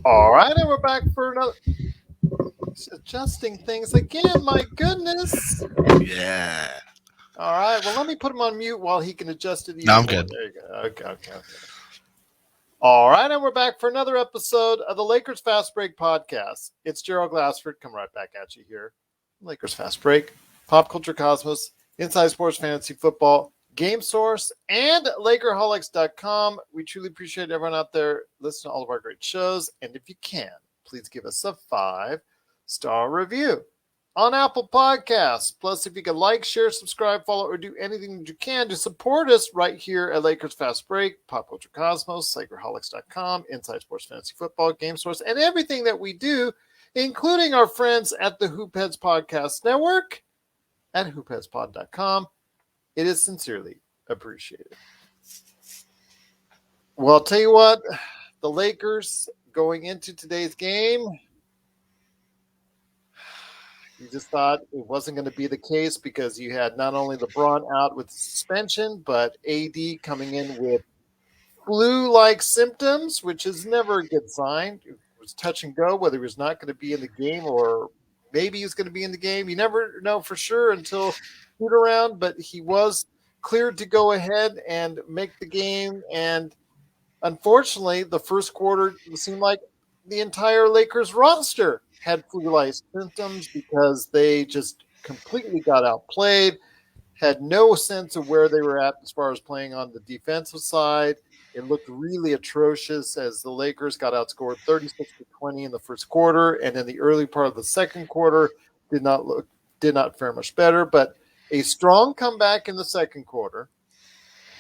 All right, and we're back for another. He's adjusting things again. My goodness. Yeah. All right. Well, let me put him on mute while he can adjust it No, even I'm more. good. There you go. Okay. All right, and we're back for another episode of the Lakers Fast Break podcast. It's Gerald Glassford coming right back at you here. Lakers Fast Break, Pop Culture Cosmos, Inside Sports Fantasy Football, Game Source, and Lakerholics.com. We truly appreciate everyone out there listening to all of our great shows. And if you can, please give us a 5-star review on Apple Podcasts. Plus, if you can like, share, subscribe, follow, or do anything that you can to support us right here at Lakers Fast Break, Pop Culture Cosmos, Lakerholics.com, Inside Sports Fantasy Football, Game Source, and everything that we do, including our friends at the Hoopheads Podcast Network at hoopheadspod.com. It is sincerely appreciated. Well, I'll tell you what, the Lakers going into today's game, you just thought it wasn't going to be the case because you had not only LeBron out with suspension, but AD coming in with flu-like symptoms, which is never a good sign. It was touch and go whether he was not going to be in the game or maybe he was going to be in the game. You never know for sure until shoot around, but he was cleared to go ahead and make the game. And unfortunately, the first quarter seemed like the entire Lakers roster had flu-like symptoms because they just completely got outplayed, had no sense of where they were at as far as playing on the defensive side. It looked really atrocious as the Lakers got outscored 36-20 in the first quarter, and in the early part of the second quarter did not fare much better. But a strong comeback in the second quarter,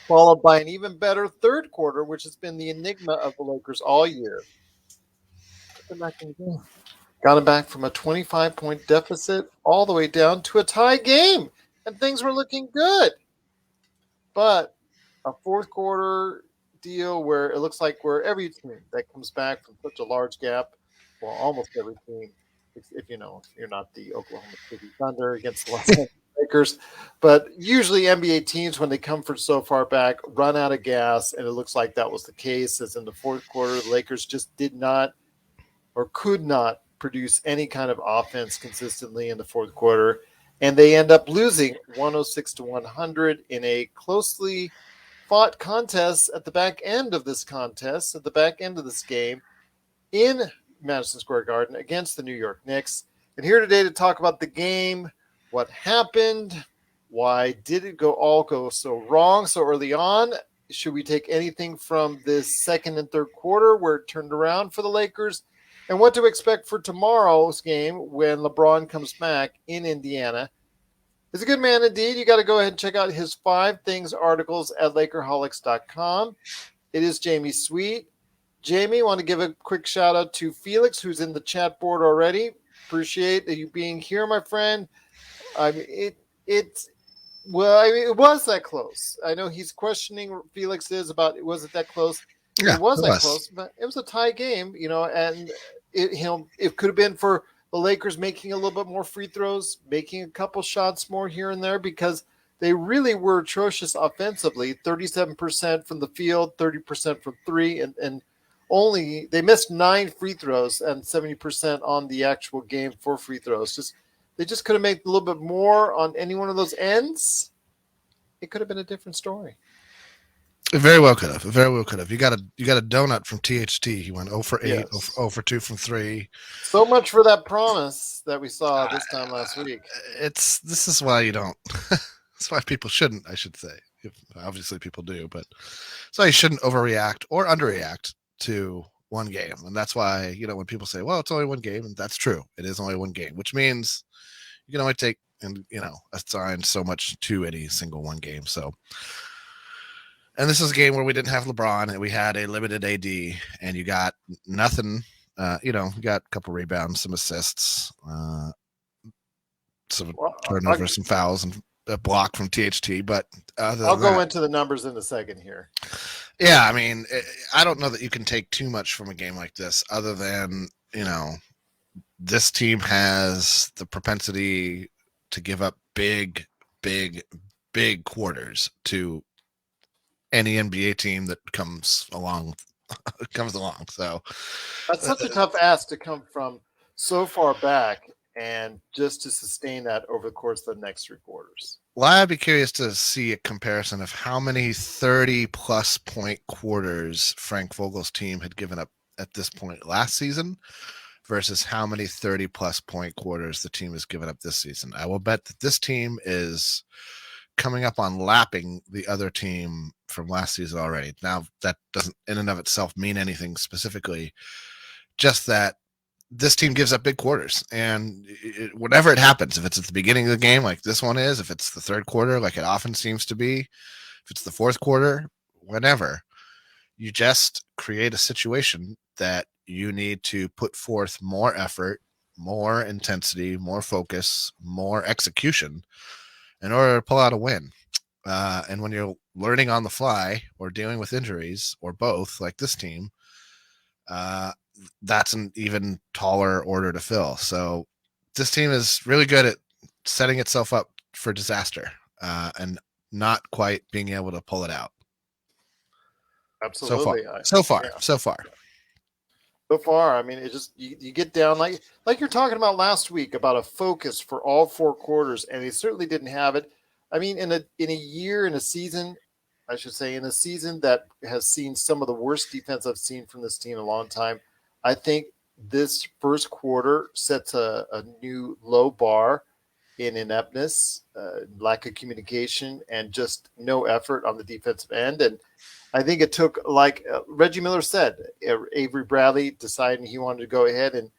followed by an even better third quarter, which has been the enigma of the Lakers all year. They're back in the game. Got them back from a 25-point deficit all the way down to a tie game, and things were looking good. But a fourth quarter deal where it looks like where every team that comes back from such a large gap, well, almost every team, if you're not the Oklahoma City Thunder against the Los Angeles Lakers, but usually NBA teams when they come from so far back run out of gas, and it looks like that was the case. As in the fourth quarter, the Lakers just did not or could not produce any kind of offense consistently in the fourth quarter, and they end up losing 106-100 in a closely fought contest at the back end of this contest, at the back end of this game in Madison Square Garden against the New York Knicks. And here today to talk about the game, what happened, why did it go so wrong so early on? Should we take anything from this second and third quarter where it turned around for the Lakers? And what to expect for tomorrow's game when LeBron comes back in Indiana. He's a good man indeed. You got to go ahead and check out his 5 Things articles at Lakerholics.com. It is Jamie Sweet. Jamie, want to give a quick shout out to Felix, who's in the chat board already. Appreciate you being here, my friend. I mean, it was that close. I know he's questioning Felix is about was it that close? Yeah, It was it that was. close, but it was a tie game, and it could have been for the Lakers making a little bit more free throws, making a couple shots more here and there because they really were atrocious offensively. 37% from the field, 30% from three, and only they missed 9 free throws and 70% on the actual game for free throws. They just could have made a little bit more on any one of those ends. It could have been a different story. It very well could have. It very well could have. You got a donut from THT. He went 0 for 8, Yes. 0 for 2 from 3. So much for that promise that we saw this time last week. This is why you don't. That's why people shouldn't. I should say. Obviously, people do, but so you shouldn't overreact or underreact to one game, and that's why when people say, "Well, it's only one game," and that's true. It is only one game, which means you can only take and assign so much to any single one game. So. And this is a game where we didn't have LeBron and we had a limited AD, and you got nothing. You got a couple rebounds, some assists, some turnovers, some fouls, and a block from THT. But I'll go into the numbers in a second here. Yeah, I mean, I don't know that you can take too much from a game like this, other than this team has the propensity to give up big quarters to any NBA team that comes along comes along. So That's uh, such a tough ask to come from so far back and just to sustain that over the course of the next 3 quarters. well, I'd be curious to see a comparison of how many 30 plus point quarters Frank Vogel's team had given up at this point last season versus how many 30 plus point quarters the team has given up this season. I will bet that this team is coming up on lapping the other team from last season already. Now, that doesn't in and of itself mean anything specifically, just that this team gives up big quarters. And whenever it happens, if it's at the beginning of the game, like this one is, if it's the third quarter, like it often seems to be, if it's the fourth quarter, whenever, you just create a situation that you need to put forth more effort, more intensity, more focus, more execution in order to pull out a win. And when you're learning on the fly or dealing with injuries or both, like this team, uh, that's an even taller order to fill. So this team is really good at setting itself up for disaster and not quite being able to pull it out. So far, Absolutely. so far, Yeah. so far. So far, I mean, it just you get down like you're talking about last week about a focus for all 4 quarters, and they certainly didn't have it. I mean, in a year, in a season, I should say, in a season that has seen some of the worst defense I've seen from this team in a long time, I think this first quarter sets a new low bar in ineptness, lack of communication, and just no effort on the defensive end. And I think it took, like Reggie Miller said, Avery Bradley deciding he wanted to go ahead and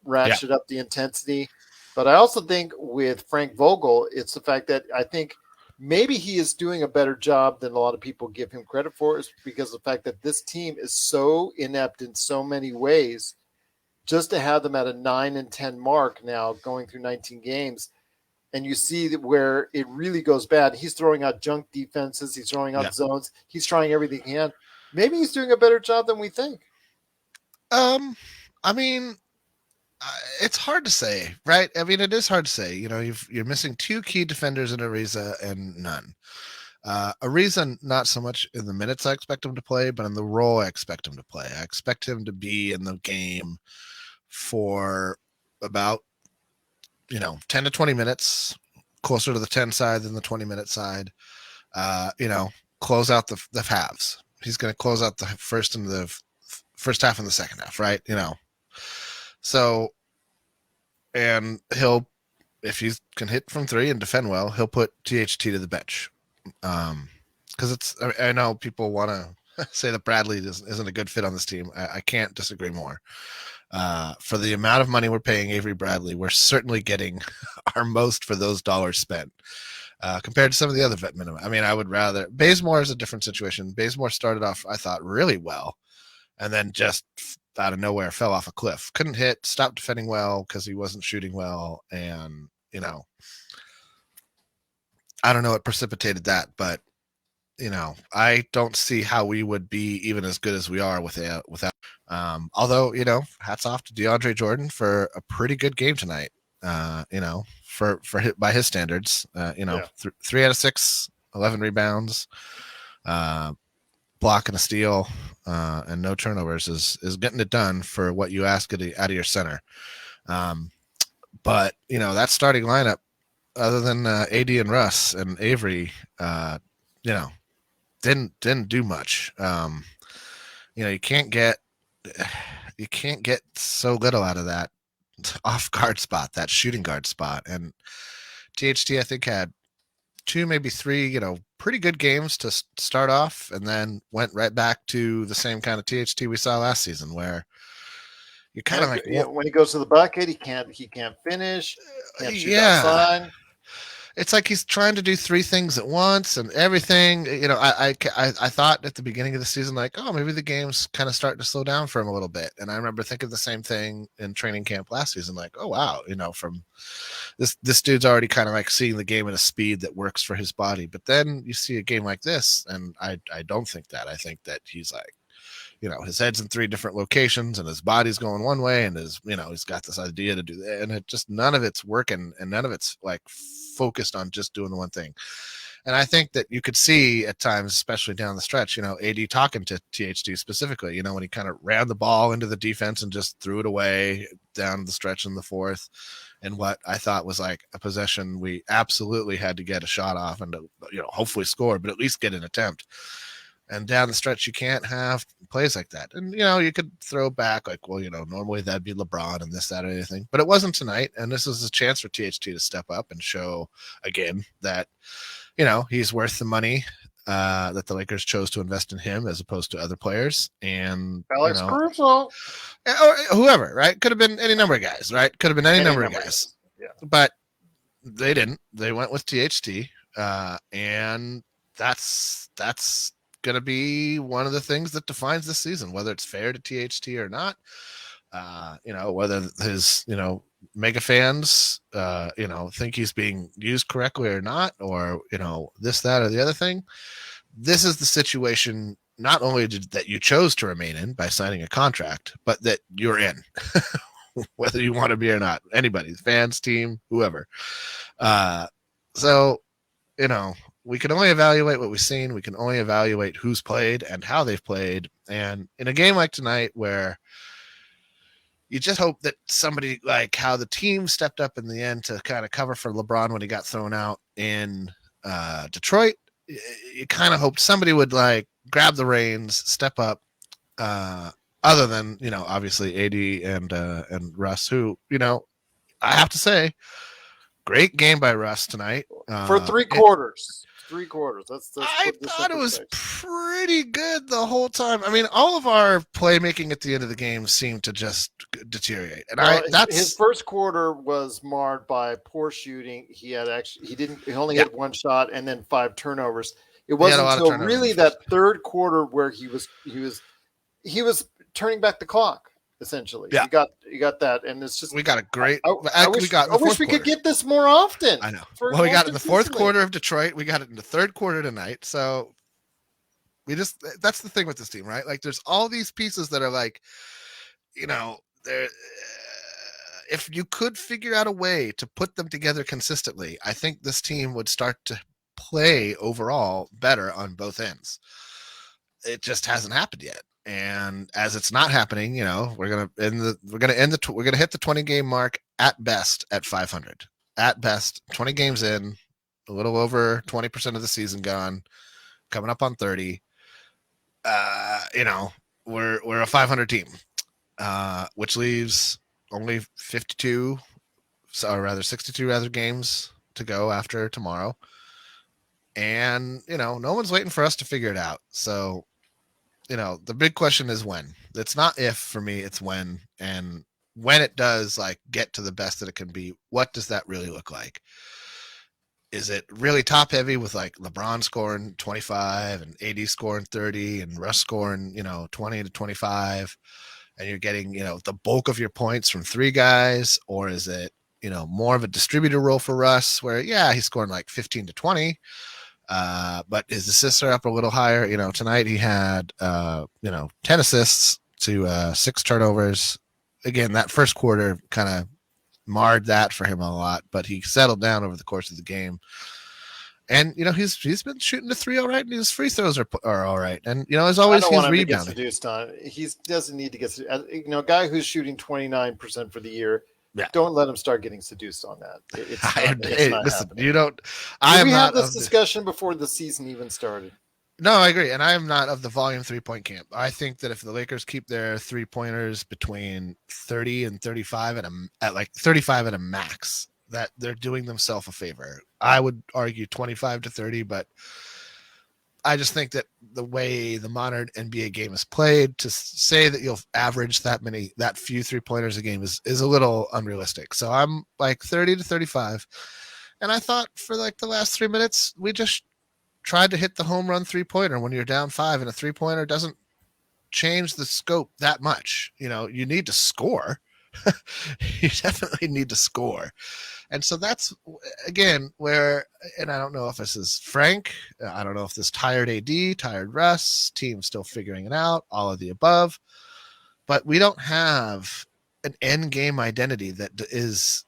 Yeah. ratchet up the intensity. But I also think with Frank Vogel, it's the fact that I think maybe he is doing a better job than a lot of people give him credit for, is because of the fact that this team is so inept in so many ways. Just to have them at a 9-10 mark now, going through 19 games, and you see that where it really goes bad. He's throwing out junk defenses. He's throwing Yeah. out zones. He's trying everything he can. Maybe he's doing a better job than we think. I mean, it's hard to say, right? I mean, it is hard to say. You know, you're missing two key defenders in Ariza and none. Ariza, not so much in the minutes I expect him to play, but in the role I expect him to play. I expect him to be in the game for about 10 to 20 minutes, closer to the 10 side than the 20-minute side. Close out the halves. He's going to close out the first half and the second half, right? So, and he'll, if he can hit from three and defend well, he'll put THT to the bench. Because I know people want to say that Bradley isn't a good fit on this team. I can't disagree more. For the amount of money we're paying Avery Bradley, we're certainly getting our most for those dollars spent compared to some of the other vet minimum. I mean, I would rather. Bazemore is a different situation. Bazemore started off, I thought, really well, and then just out of nowhere fell off a cliff. Couldn't hit, stopped defending well because he wasn't shooting well, and I don't know what precipitated that, but I don't see how we would be even as good as we are without. Although hats off to DeAndre Jordan for a pretty good game tonight. For by his standards, 3 out of 6, 11 rebounds, block and a steal, and no turnovers is getting it done for what you ask out of your center. But that starting lineup, other than AD and Russ and Avery, didn't do much. You can't get so little out of that off guard spot, that shooting guard spot. And THT, I think, had 2, maybe 3, pretty good games to start off, and then went right back to the same kind of THT we saw last season, where you kind of like, when he goes to the bucket, he can't finish, can't shoot outside. It's like he's trying to do 3 things at once and everything. I thought at the beginning of the season, like, oh, maybe the game's kind of starting to slow down for him a little bit. And I remember thinking the same thing in training camp last season, like, oh wow, from this dude's already kind of like seeing the game at a speed that works for his body. But then you see a game like this, and I don't think that. I think that he's like, his head's in 3 different locations and his body's going one way, and he's got this idea to do that, and it just, none of it's working, and none of it's like focused on just doing the one thing. And I think that you could see at times, especially down the stretch, AD talking to THT specifically, when he kind of ran the ball into the defense and just threw it away down the stretch in the fourth. And what I thought was like a possession we absolutely had to get a shot off and to, hopefully score, but at least get an attempt. And down the stretch, you can't have plays like that. And, you could throw back like, well, normally that'd be LeBron and this, that, or anything. But it wasn't tonight. And this is a chance for THT to step up and show again that, he's worth the money that the Lakers chose to invest in him as opposed to other players. And, Alex Caruso. Or whoever, right? Could have been any number of guys, right? Could have been any number of guys. Yeah. But they didn't. They went with THT. And that's going to be one of the things that defines this season, whether it's fair to THT or not. Whether his, mega fans, think he's being used correctly or not, or, this, that, or the other thing. This is the situation not only that you chose to remain in by signing a contract, but that you're in, whether you want to be or not. Anybody, fans, team, whoever. So, we can only evaluate what we've seen. We can only evaluate who's played and how they've played. And in a game like tonight, where you just hope that somebody, like how the team stepped up in the end to kind of cover for LeBron when he got thrown out in Detroit, you kind of hoped somebody would like grab the reins, step up, other than, obviously AD and Russ, who, I have to say, great game by Russ tonight. For three quarters. That's I thought it was pretty good the whole time. I mean, all of our playmaking at the end of the game seemed to just deteriorate. And his first quarter was marred by poor shooting. He only had one shot and then 5 turnovers. It wasn't until really that third quarter where he was turning back the clock. Essentially, yeah. You got that, and it's just we got a great. I wish we could get this more often. I know. Well, we got it in the fourth quarter of Detroit. We got it in the third quarter tonight. So that's the thing with this team, right? Like, there's all these pieces that are like, there. If you could figure out a way to put them together consistently, I think this team would start to play overall better on both ends. It just hasn't happened yet. And as it's not happening, we're gonna hit the 20 game mark at best at 500. At best, 20 games in, a little over 20% of the season gone, coming up on 30. We're a 500 team, which leaves only 62 games to go after tomorrow. And no one's waiting for us to figure it out. So. The big question is when. It's not if for me, it's when. And when it does like get to the best that it can be, what does that really look like? Is it really top heavy with like LeBron scoring 25 and AD scoring 30 and Russ scoring, 20 to 25, and you're getting, the bulk of your points from 3 guys? Or is it, more of a distributor role for Russ where, he's scoring like 15 to 20, but his assists are up a little higher. Tonight he had, 10 assists to 6 turnovers. Again, that first quarter kind of marred that for him a lot, but he settled down over the course of the game. And, he's been shooting the 3 all right, and his free throws are all right. And, as always, he's rebounding. He doesn't need to get seduced. A guy who's shooting 29% for the year, yeah. Don't let him start getting seduced on that. Listen, you don't. We had this discussion before the season even started. No, I agree, and I am not of the volume 3-point camp. I think that if the Lakers keep their 3-pointers between 30 and 35 at like 35 at a max, that they're doing themselves a favor. I would argue 25 to 30, but I just think that the way the modern NBA game is played, to say that you'll average that few 3-pointers a game is a little unrealistic. So I'm like 30 to 35. And I thought for like the last 3 minutes, we just tried to hit the home run 3-pointer when you're down 5, and a 3-pointer doesn't change the scope that much. You need to score. You definitely need to score. And so that's, again, where, and I don't know if this is Frank, I don't know if this tired AD, tired Russ, team still figuring it out, all of the above, but we don't have an end game identity that is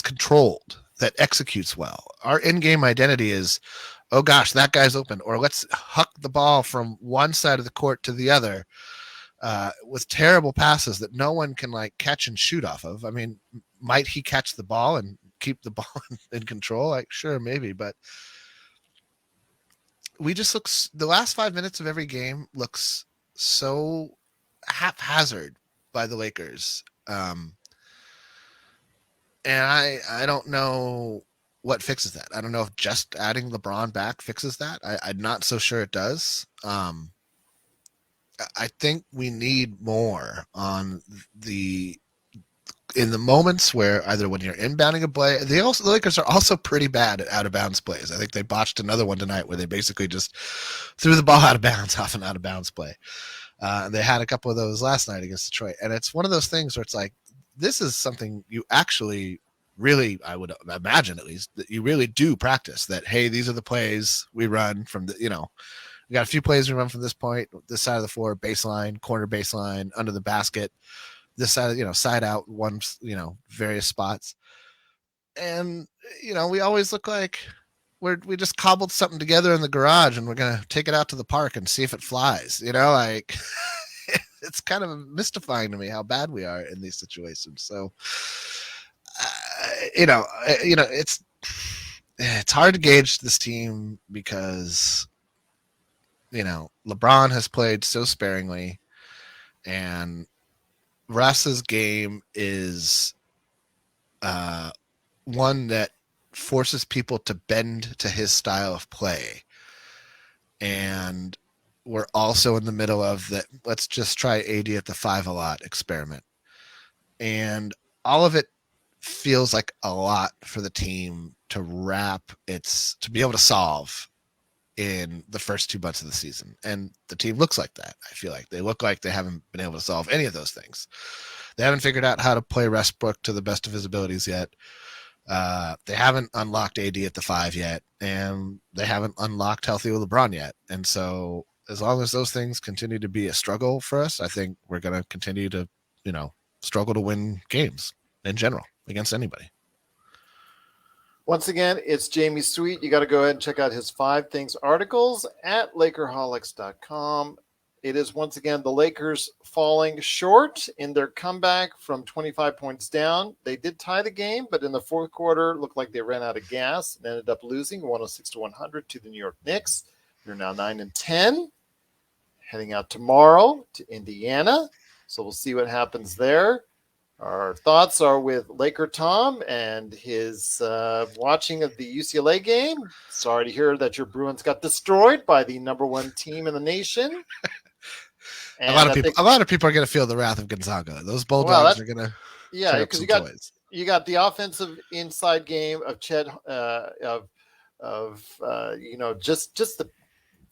controlled. that executes well. Our in-game identity is, oh gosh, that guy's open, or let's huck the ball from one side of the court to the other with terrible passes that no one can like catch and shoot off of. I mean, might he catch the ball and keep the ball in control? Like, sure, maybe, but we just look. The last 5 minutes of every game looks so haphazard by the Lakers, and I don't know what fixes that. I don't know if just adding LeBron back fixes that. I'm not so sure it does. I think we need more on in the moments where either when you're inbounding a play, the Lakers are also pretty bad at out of bounds plays. I think they botched another one tonight where they basically just threw the ball out of bounds off an out of bounds play. They had a couple of those last night against Detroit, and it's one of those things where it's like, this is something you actually really, I would imagine at least, that you really do practice. That, hey, these are the plays we run from the, we got a few plays we run from this point, this side of the floor, baseline, corner baseline, under the basket, this side, side out, one, various spots. And, we always look like we just cobbled something together in the garage and we're going to take it out to the park and see if it flies, like it's kind of mystifying to me how bad we are in these situations. So, it's hard to gauge this team because, LeBron has played so sparingly, and Russ's game is one that forces people to bend to his style of play. And we're also in the middle of that, let's just try AD at the 5 a lot experiment. And all of it feels like a lot for the team to to be able to solve in the first 2 months of the season. And the team looks like that. I feel like they look like they haven't been able to solve any of those things. They haven't figured out how to play Westbrook to the best of his abilities yet. They haven't unlocked AD at the 5 yet, and they haven't unlocked healthy with LeBron yet. And so as long as those things continue to be a struggle for us, I think we're going to continue to, struggle to win games in general against anybody. Once again, it's Jamie Sweet. You got to go ahead and check out his 5 Things articles at Lakerholics.com. It is once again the Lakers falling short in their comeback from 25 points down. They did tie the game, but in the fourth quarter, looked like they ran out of gas and ended up losing 106-100 to the New York Knicks. They're now 9-10, heading out tomorrow to Indiana. So we'll see what happens there. Our thoughts are with Laker Tom and his watching of the UCLA game. Sorry to hear that your Bruins got destroyed by the number 1 team in the nation. A lot of people are going to feel the wrath of Gonzaga. Those Bulldogs are going to, because you got the offensive inside game of Chet, just the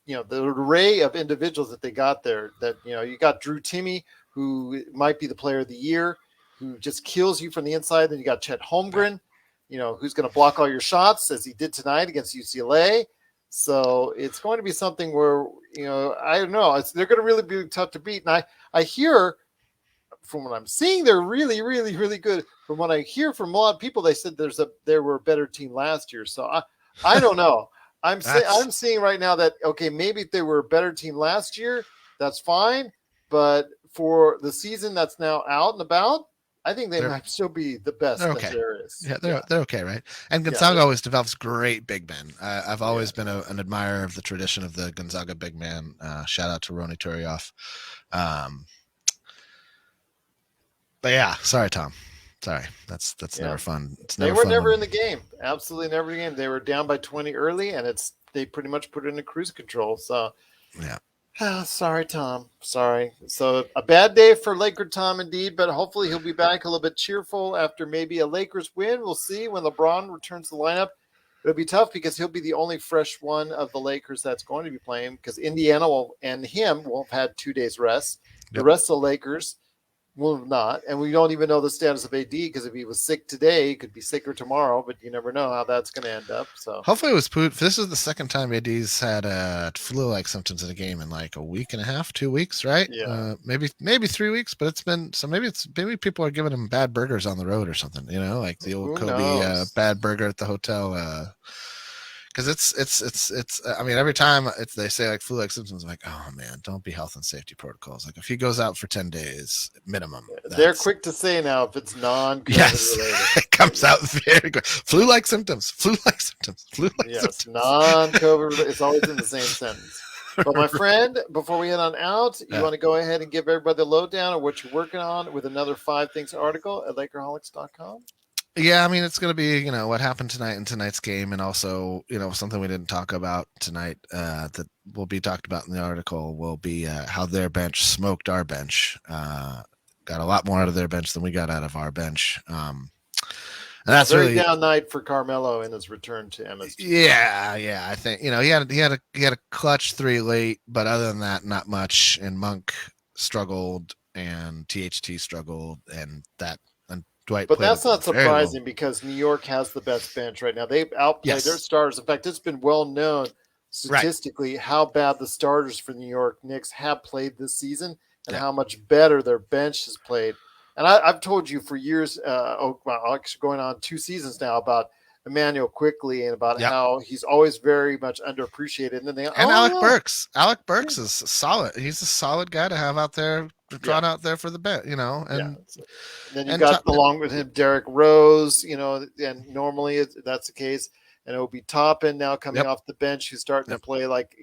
the array of individuals that they got there. That you got Drew Timme, who might be the player of the year, who just kills you from the inside. Then you got Chet Holmgren, who's going to block all your shots as he did tonight against UCLA. So it's going to be something where, I don't know. They're going to really be tough to beat. And I hear from what I'm seeing, they're really, really, really good. From what I hear from a lot of people, they said they were a better team last year. So I don't know. I'm seeing right now that, okay, maybe if they were a better team last year, that's fine. But for the season that's now out and about, I think they might still be the best that there is. Yeah, they're okay, right? And Gonzaga always develops great big men. I've always been an admirer of the tradition of the Gonzaga big man. Shout out to Rony Turioff. But yeah, sorry, Tom. Sorry, that's never fun. They were never in the game. Absolutely never in the game. They were down by 20 early, and they pretty much put it into cruise control. So yeah. Sorry, Tom. Sorry. So a bad day for Laker Tom indeed, but hopefully he'll be back a little bit cheerful after maybe a Lakers win. We'll see when LeBron returns to the lineup. It'll be tough because he'll be the only fresh one of the Lakers that's going to be playing because Indiana will have had 2 days rest. The rest of the Lakers will not, and we don't even know the status of AD because if he was sick today, he could be sicker tomorrow. But you never know how that's going to end up. So Hopefully, it was Poot. This is the second time AD's had flu-like symptoms in a game in like a week and a half, 2 weeks, right? yeah, Maybe 3 weeks, but it's been so. Maybe people are giving him bad burgers on the road or something. You know, like the old who Kobe knows? bad burger at the hotel. Because it's. I mean, every time they say like flu-like symptoms, I'm like, oh man, don't be health and safety protocols. Like if he goes out for 10 days minimum, They're that's quick to say now if it's non-COVID yes, related. it comes out very good. Flu-like symptoms, flu-like symptoms, flu-like Yes, symptoms. non-COVID. It's always in the same sentence. But my friend, before we head on out, you Yeah. want to go ahead and give everybody the lowdown of what you're working on with another 5 Things article at Lakerholics.com? Yeah, I mean it's going to be what happened tonight in tonight's game, and also something we didn't talk about tonight that will be talked about in the article will be how their bench smoked our bench. Got a lot more out of their bench than we got out of our bench, and A that's very really down night for Carmelo in his return to MSG. yeah. I think he had a clutch three late, but other than that, not much. And Monk struggled, and THT struggled, and Dwight But played that's not very well. surprising because New York has the best bench right now. They've outplayed their Yes, starters. In fact, it's been well known right. statistically how bad the starters for the New York Knicks have played this season and Yeah. how much better their bench has played. And I've told you for years, actually going on 2 seasons now, about Emmanuel Quickly and about Yep. how he's always very much underappreciated. And then they, And oh Alec no, Burks. Alec yeah, Burks is solid. He's a solid guy to have out there, yeah, drawn out there for the bet, yeah. and So, then you and got along with him Derek Rose, and normally that's the case. And it will be Toppin now coming yep, off the bench, who's starting to yep, play like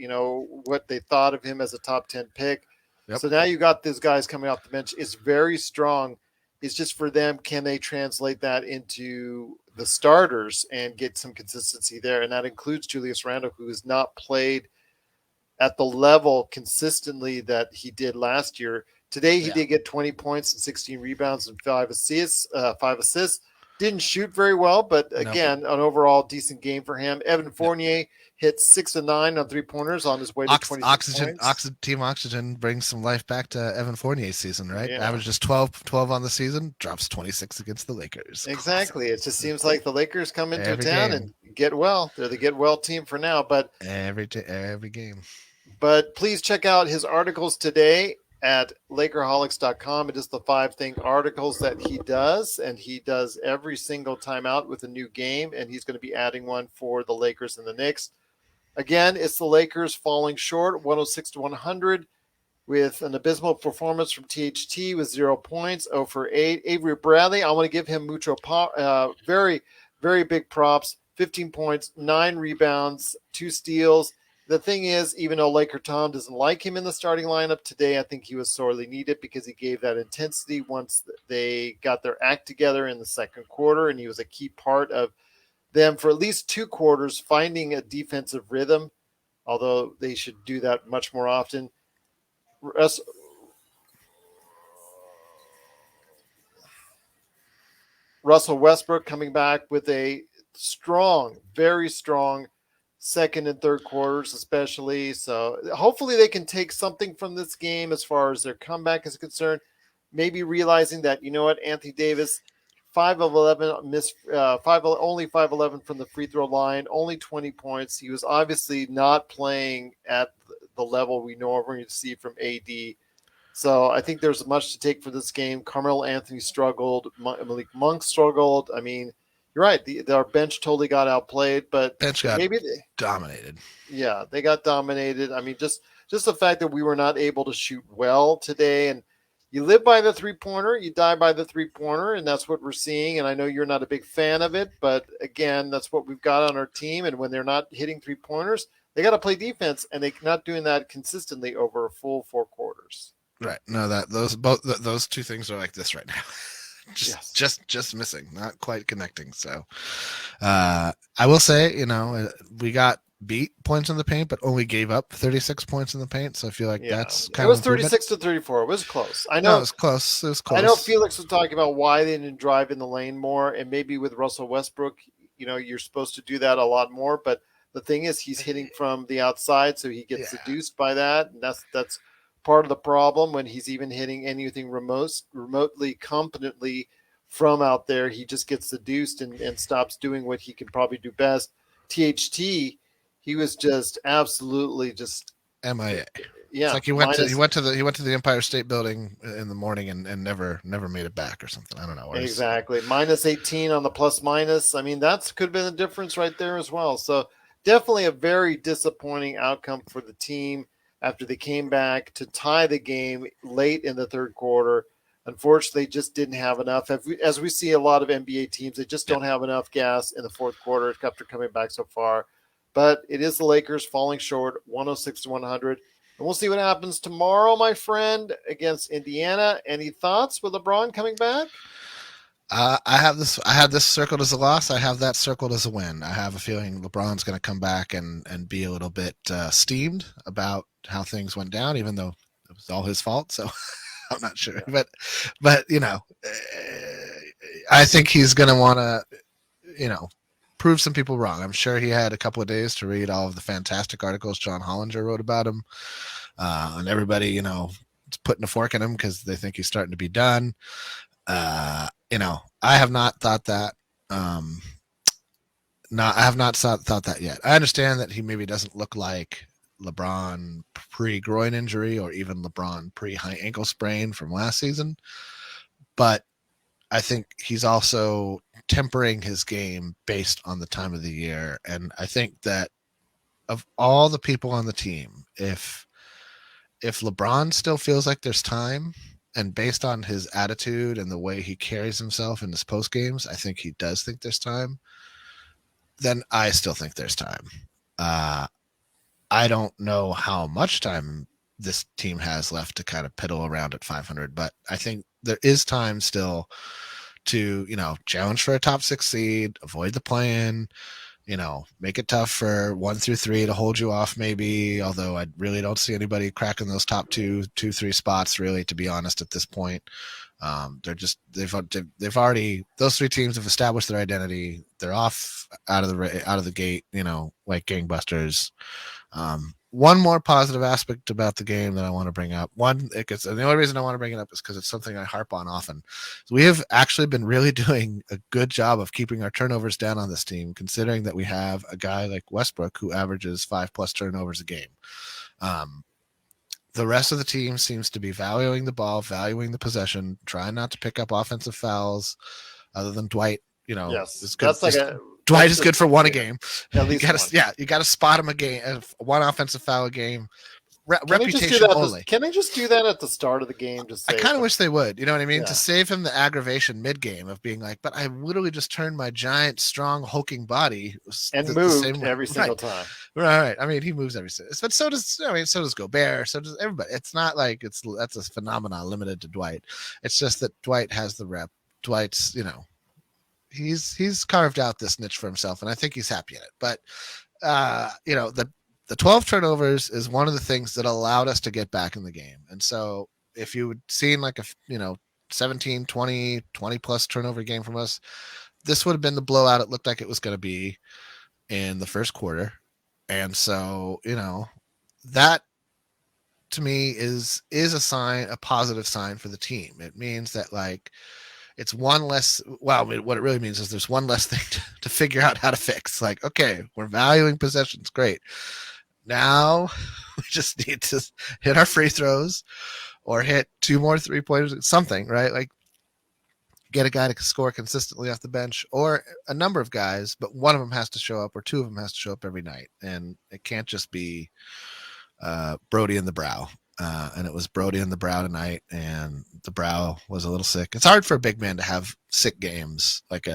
what they thought of him as a top 10 pick. yep. So now you got these guys coming off the bench. It's very strong. It's just for them, can they translate that into the starters and get some consistency there? And that includes Julius Randle, who has not played at the level consistently that he did last year. Today he Yeah. did get 20 points and 16 rebounds and 5 assists. 5 assists. Didn't shoot very well, but Nope. again, an overall decent game for him. Evan Fournier hit 6 of 9 on 3-pointers on his way to 26 points. Team Oxygen brings some life back to Evan Fournier's season, right? Yeah, Averages 12 on the season, drops 26 against the Lakers. exactly. Awesome. It just seems like the Lakers come into Every town and game, get well. They're the get well team for now, every game. but please check out his articles today at Lakerholics.com. It is the 5 Thing articles that he does, and he does every single time out with a new game, and he's going to be adding one for the Lakers and the Knicks. Again, it's the Lakers falling short 106-100 with an abysmal performance from THT with 0 points, 0 for 8. Avery Bradley, I want to give him very, very big props. 15 points, 9 rebounds, 2 steals. The thing is, even though Laker Tom doesn't like him in the starting lineup today, I think he was sorely needed because he gave that intensity once they got their act together in the second quarter, and he was a key part of them for at least 2 quarters finding a defensive rhythm, although they should do that much more often. Russell Westbrook coming back with a strong, very strong second and third quarters, especially. So hopefully they can take something from this game as far as their comeback is concerned. Maybe realizing that Anthony Davis, 5 of 11 missed, only 5 of 11 from the free throw line, only 20 points. He was obviously not playing at the level we normally see from AD. So I think there's much to take for this game. Carmelo Anthony struggled. Malik Monk struggled. I mean, you're right. Our bench totally got outplayed, but Bench got maybe, dominated. yeah, they got dominated. I mean, just the fact that we were not able to shoot well today, and you live by the 3-pointer, you die by the 3-pointer, and that's what we're seeing. And I know you're not a big fan of it, but again, that's what we've got on our team. And when they're not hitting 3-pointers, they got to play defense, and they're not doing that consistently over a full 4 quarters. Right. No, those two things are like this right now. just missing, not quite connecting. So I will say, we got beat points in the paint, but only gave up 36 points in the paint. So I feel like that's kind of it was 36-34. It was close. I know. No, it was close. It was close. I know Felix was talking about why they didn't drive in the lane more, and maybe with Russell Westbrook, you're supposed to do that a lot more. But the thing is, he's hitting from the outside, so he gets seduced by that, and that's part of the problem when he's even hitting anything remotely competently from out there. He just gets seduced and stops doing what he can probably do best. THT, he was just absolutely just MIA. It's yeah like he went to minus. the Empire State Building in the morning and never made it back or something. I don't know. Exactly. Minus 18 on the plus minus. I mean, that's could have been the difference right there as well. So definitely a very disappointing outcome for the team after they came back to tie the game late in the third quarter. Unfortunately, just didn't have enough. As we see a lot of NBA teams, they just Yeah. don't have enough gas in the fourth quarter after coming back so far. But it is the Lakers falling short, 106 to 100. And we'll see what happens tomorrow, my friend, against Indiana. Any thoughts with LeBron coming back? I have this. I had this circled as a loss. I have that circled as a win. I have a feeling LeBron's going to come back and be a little bit steamed about how things went down, even though it was all his fault. So I'm not sure, but I think he's going to want to, prove some people wrong. I'm sure he had a couple of days to read all of the fantastic articles John Hollinger wrote about him, and everybody, is putting a fork in him because they think he's starting to be done. I have not thought that. I have not thought that yet. I understand that he maybe doesn't look like LeBron pre-groin injury or even LeBron pre-high ankle sprain from last season, but I think he's also tempering his game based on the time of the year. And I think that of all the people on the team, if LeBron still feels like there's time, and based on his attitude and the way he carries himself in his post games, I think he does think there's time. Then I still think there's time. I don't know how much time this team has left to kind of piddle around at 500, but I think there is time still to, challenge for a top 6 seed, avoid the play-in, make it tough for 1 through 3 to hold you off maybe, although I really don't see anybody cracking those top 2-3 spots really, to be honest, at this point. They've already, those 3 teams have established their identity. They're off out of the gate, like gangbusters. One more positive aspect about the game that I want to bring up. And the only reason I want to bring it up is because it's something I harp on often. So we have actually been really doing a good job of keeping our turnovers down on this team, considering that we have a guy like Westbrook who averages 5+ turnovers a game. The rest of the team seems to be valuing the ball, valuing the possession, trying not to pick up offensive fouls, other than Dwight. Yes, is good. that's like Dwight is good for one a game. At least you got to spot him a game, one offensive foul a game. Reputation only. Can they just do that at the start of the game? I kind of wish they would. You know what I mean? Yeah. To save him the aggravation mid-game of being like, but I literally just turned my giant, strong, hulking body and moved every single time. Right. I mean, he moves every single. But so does Gobert. So does everybody. It's not like that's a phenomenon limited to Dwight. It's just that Dwight has the rep. Dwight's, he's carved out this niche for himself, and I think he's happy in it. But the 12 turnovers is one of the things that allowed us to get back in the game. And so if you had seen like a 17, 20 plus turnover game from us, this would have been the blowout it looked like it was going to be in the first quarter. And so, that to me is a positive sign for the team. It means that it's one less. Well, what it really means is there's one less thing to figure out how to fix. Like, okay, we're valuing possessions. Great. Now we just need to hit our free throws or hit 2 more 3-pointers, something, right? Like get a guy to score consistently off the bench, or a number of guys, but one of them has to show up or 2 of them has to show up every night. And it can't just be Brody in the brow. And it was Brody in the brow tonight, and the brow was a little sick. It's hard for a big man to have sick games like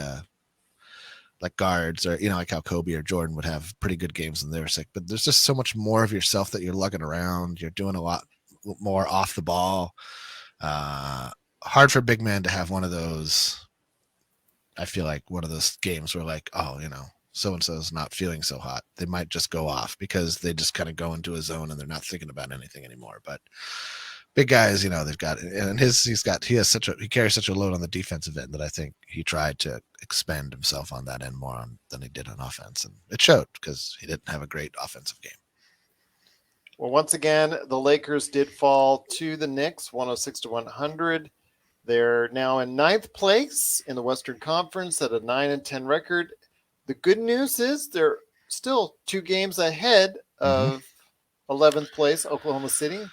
guards, or like how Kobe or Jordan would have pretty good games when they were sick. But there's just so much more of yourself that you're lugging around. You're doing a lot more off the ball. Hard for a big man to have one of those. I feel like one of those games where so and so's not feeling so hot. They might just go off because they just kind of go into a zone and they're not thinking about anything anymore. But big guys, they've got, and he carries such a load on the defensive end that I think he tried to expend himself on that end more than he did on offense, and it showed because he didn't have a great offensive game. Well, once again, the Lakers did fall to the Knicks, 106-100. They're now in ninth place in the Western Conference at a 9-10 record. The good news is they're still 2 games ahead of 11th place Oklahoma City,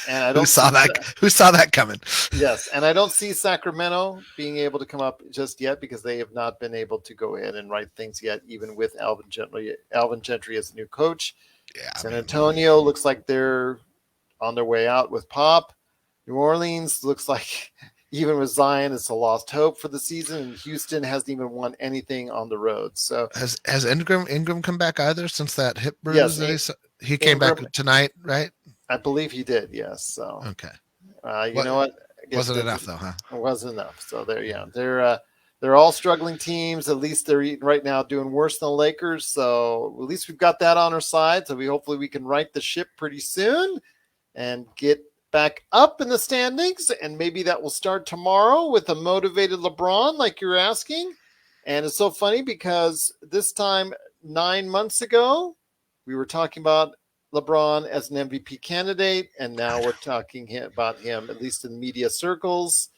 and I Who don't saw see that? Who saw that coming? yes, and I don't see Sacramento being able to come up just yet because they have not been able to go in and right things yet, even with Alvin Gentry as the new coach. Yeah, San Antonio looks like they're on their way out with Pop. New Orleans looks like even with Zion, it's a lost hope for the season. And Houston hasn't even won anything on the road. So has Ingram come back either since that hip bruise? yes, That he came Ingram, back tonight, right? I believe he did. Yes. So Okay. you know what? I guess Wasn't enough though, huh? It wasn't enough. So there, yeah, they're all struggling teams. At least they're right now doing worse than the Lakers. So at least we've got that on our side. So hopefully we can right the ship pretty soon and get back up in the standings. And maybe that will start tomorrow with a motivated LeBron, like you're asking. And it's so funny because this time 9 months ago, we were talking about LeBron as an MVP candidate, and now we're talking about him, at least in media circles.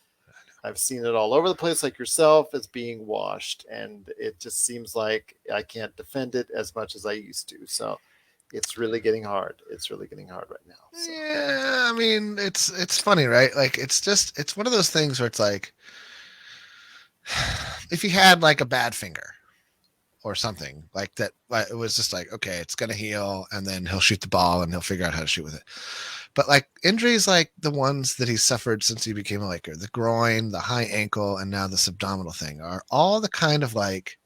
I've seen it all over the place, like yourself, as being washed, and it just seems like I can't defend it as much as I used to. So it's really getting hard. It's really getting hard right now. So. Yeah, I mean, it's funny, right? Like it's one of those things where it's like if you had like a bad finger or something like that, it was just like, okay, it's gonna heal, and then he'll shoot the ball and he'll figure out how to shoot with it. But like injuries like the ones that he's suffered since he became a Laker, the groin, the high ankle, and now this abdominal thing are all the kind of like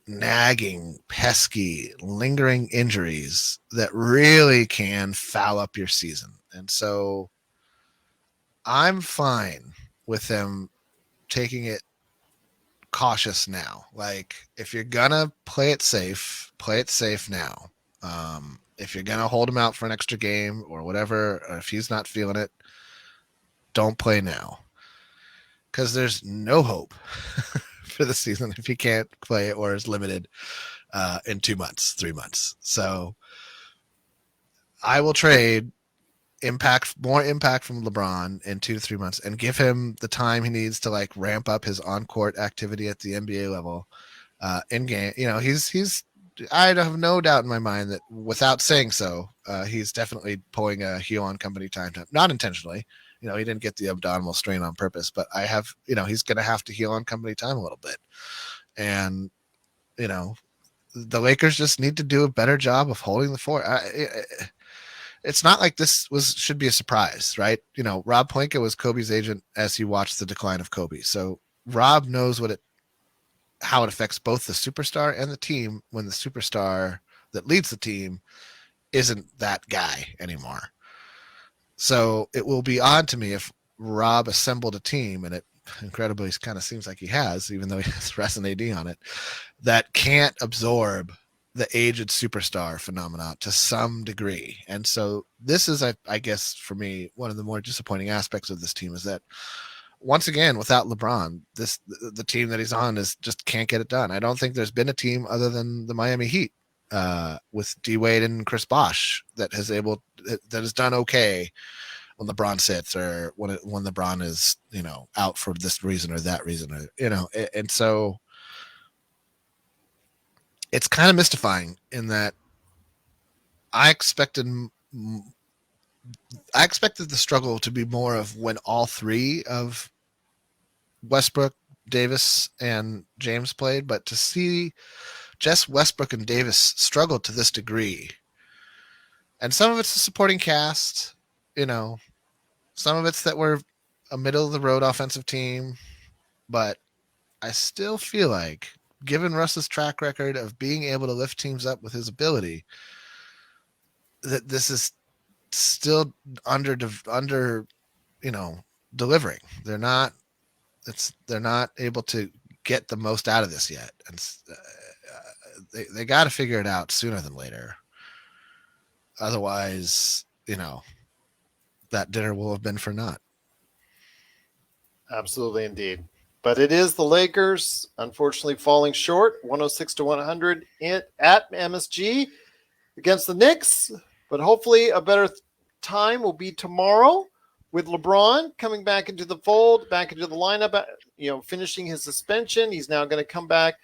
nagging, pesky, lingering injuries that really can foul up your season. And so I'm fine with them taking it cautious now. Like if you're gonna play it safe now. If you're gonna hold him out for an extra game or whatever, or if he's not feeling it, don't play now because there's no hope for the season if he can't play or is limited in 2 months, 3 months. So I will trade more impact from LeBron in 2 to 3 months and give him the time he needs to like ramp up his on-court activity at the NBA level in game. You know, he's I have no doubt in my mind that without saying so, he's definitely pulling a heel on company time, not intentionally. You know, he didn't get the abdominal strain on purpose, but I have, you know, he's going to have to heel on company time a little bit. And, you know, the Lakers just need to do a better job of holding the fort. It's not like this should be a surprise, right? You know, Rob Pelinka was Kobe's agent as he watched the decline of Kobe. So Rob knows how it affects both the superstar and the team when the superstar that leads the team isn't that guy anymore. So it will be odd to me if Rob assembled a team, and it incredibly kind of seems like he has, even though he has Russ and AD on it, that can't absorb the aged superstar phenomenon to some degree. And so this is, I guess, for me, one of the more disappointing aspects of this team is that once again, without LeBron, the team that he's on is just can't get it done. I don't think there's been a team other than the Miami Heat with D Wade and Chris Bosh that has done okay when LeBron sits or when LeBron is, you know, out for this reason or that reason, or, you know, and so it's kind of mystifying in that I expected the struggle to be more of when all three of Westbrook, Davis, and James played, but to see just Westbrook and Davis struggle to this degree, and some of it's the supporting cast, you know, some of it's that we're a middle of the road offensive team, but I still feel like, given Russ's track record of being able to lift teams up with his ability, that this is still under you know, delivering. They're not able to get the most out of this yet, and they got to figure it out sooner than later. Otherwise, you know, that dinner will have been for naught. Absolutely, indeed. But it is the Lakers, unfortunately, falling short, 106-100 at MSG. against the Knicks. But hopefully a better time will be tomorrow with LeBron coming back into the fold, back into the lineup, finishing his suspension. He's now going to come back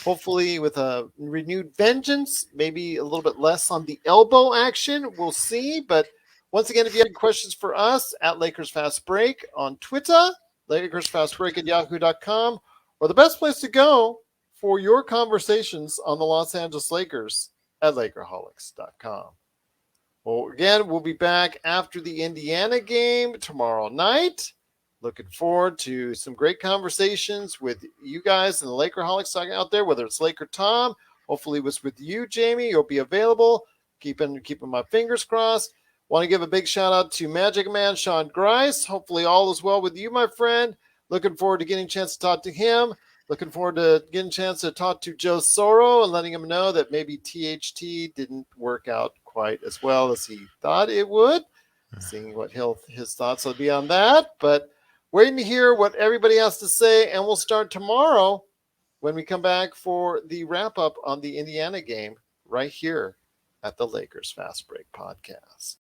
hopefully with a renewed vengeance, maybe a little bit less on the elbow action. We'll see. But once again, if you have questions for us, at Lakers Fast Break on Twitter, LakersFastBreak at yahoo.com, or the best place to go for your conversations on the Los Angeles Lakers at Lakerholics.com. Well, again, we'll be back after the Indiana game tomorrow night. Looking forward to some great conversations with you guys and the Lakerholics out there, whether it's Laker Tom. Hopefully it was with you, Jamie. You'll be available. Keeping my fingers crossed. Want to give a big shout out to Magic Man Sean Grice. Hopefully all is well with you, my friend. Looking forward to getting a chance to talk to him. Looking forward to getting a chance to talk to Joe Soro and letting him know that maybe THT didn't work out quite as well as he thought it would. Seeing what his thoughts will be on that. But waiting to hear what everybody has to say, and we'll start tomorrow when we come back for the wrap-up on the Indiana game right here at the Lakers Fast Break Podcast.